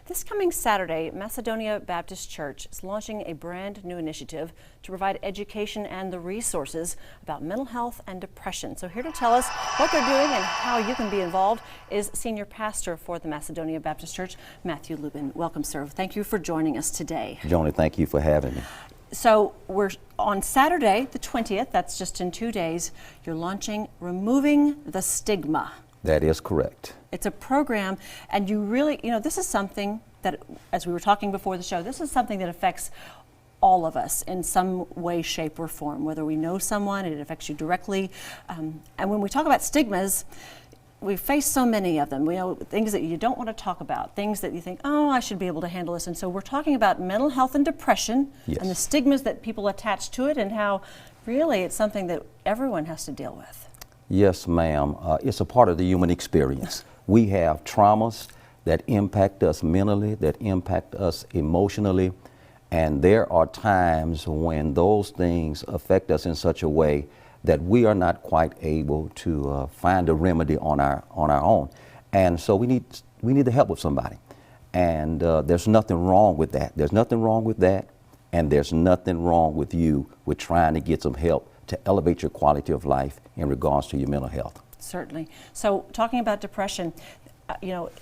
This coming Saturday, Macedonia Baptist Church is launching a brand new initiative to provide education and the resources about mental health and depression. So here to tell us what they're doing and how you can be involved is Senior Pastor for the Macedonia Baptist Church, Matthew Lubin. Welcome, sir. Thank you for joining us today. Joni, thank you for having me. So we're on Saturday, the 20th, that's just in 2 days, you're launching Removing the Stigma. That is correct. It's a program, and you really, this is something that, as we were talking before the show, this is something that affects all of us in some way, shape, or form. Whether we know someone, it affects you directly. And when we talk about stigmas, we face so many of them. We know things that you don't want to talk about, things that you think, oh, I should be able to handle this. And so we're talking about mental health and depression, yes, and the stigmas that people attach to it, and how really it's something that everyone has to deal with. Yes, ma'am. It's a part of the human experience. We have traumas that impact us mentally, that impact us emotionally, and there are times when those things affect us in such a way that we are not quite able to find a remedy on our own. And so we need the help of somebody. And there's nothing wrong with that. There's nothing wrong with that, and there's nothing wrong with you with trying to get some help to elevate your quality of life in regards to your mental health. Certainly. So talking about depression,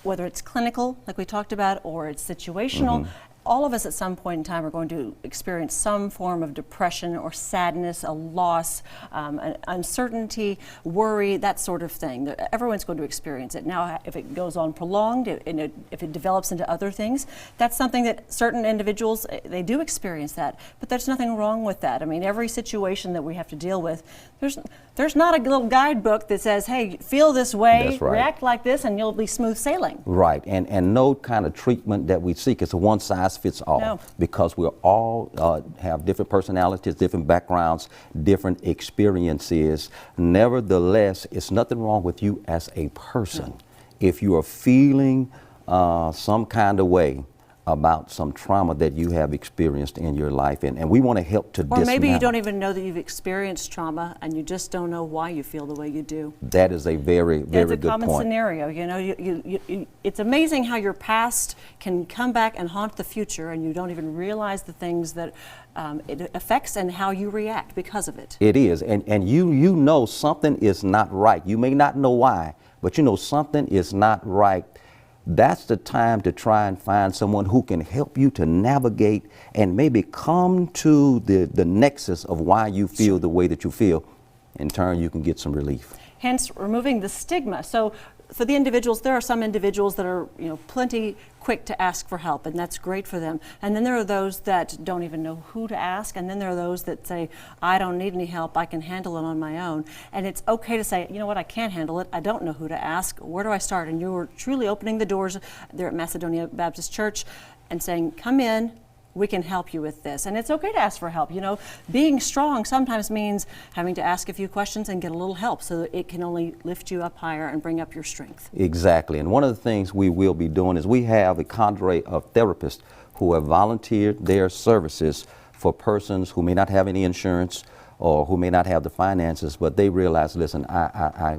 whether it's clinical, like we talked about, or it's situational, all of us at some point in time are going to experience some form of depression or sadness, a loss, an uncertainty, worry, that sort of thing. Everyone's going to experience it. Now, if it goes on prolonged, if it develops into other things, that's something that certain individuals, they do experience that. But there's nothing wrong with that. I mean, every situation that we have to deal with, there's not a little guidebook that says, hey, feel this way, that's right, react like this, and you'll be smooth sailing. Right, and no kind of treatment that we seek is a one-size fits all. No. Because we all have different personalities, different backgrounds, different experiences. Nevertheless, it's nothing wrong with you as a person. No. If you are feeling some kind of way about some trauma that you have experienced in your life, and we want to help to dismantle. Or maybe you don't even know that you've experienced trauma and you just don't know why you feel the way you do. That is a very, very good point. It's a common scenario. It's amazing how your past can come back and haunt the future, and you don't even realize the things that it affects and how you react because of it. It is, and you know something is not right. You may not know why, but you know something is not right. That's the time to try and find someone who can help you to navigate and maybe come to the nexus of why you feel the way that you feel. In turn, you can get some relief. Hence, removing the stigma. So for the individuals, there are some individuals that are, plenty quick to ask for help, and that's great for them. And then there are those that don't even know who to ask, and then there are those that say, I don't need any help, I can handle it on my own. And it's okay to say, you know what, I can't handle it, I don't know who to ask, where do I start? And you're truly opening the doors there at Macedonia Baptist Church and saying, come in, we can help you with this. And it's okay to ask for help. Being strong sometimes means having to ask a few questions and get a little help so that it can only lift you up higher and bring up your strength. Exactly. And one of the things we will be doing is we have a cadre of therapists who have volunteered their services for persons who may not have any insurance or who may not have the finances, but they realize, listen, I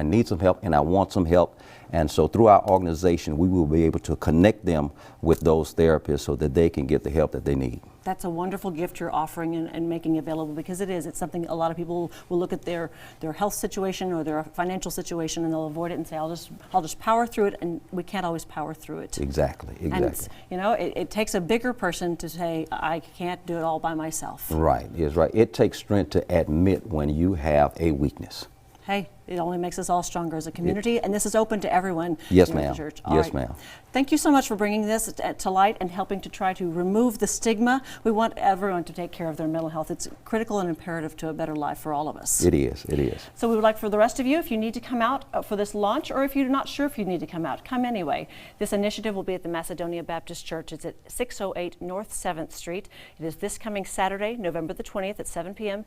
need some help and I want some help. And so through our organization, we will be able to connect them with those therapists so that they can get the help that they need. That's a wonderful gift you're offering and making available, because it's something a lot of people will look at their health situation or their financial situation and they'll avoid it and say, I'll just power through it, and we can't always power through it. Exactly. And it takes a bigger person to say, I can't do it all by myself. Right, yes, right. It takes strength to admit when you have a weakness. Hey, it only makes us all stronger as a community, and this is open to everyone. Yes, in the ma'am. church. Yes, ma'am. Thank you so much for bringing this to light and helping to try to remove the stigma. We want everyone to take care of their mental health. It's critical and imperative to a better life for all of us. It is, it is. So we would like for the rest of you, if you need to come out for this launch, or if you're not sure if you need to come out, come anyway. This initiative will be at the Macedonia Baptist Church. It's at 608 North 7th Street. It is this coming Saturday, November the 20th at 7 p.m.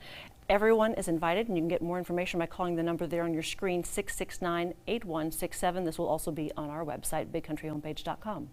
Everyone is invited, and you can get more information by calling the number there on your screen, 669-8167. This will also be on our website, bigcountryhomepage.com.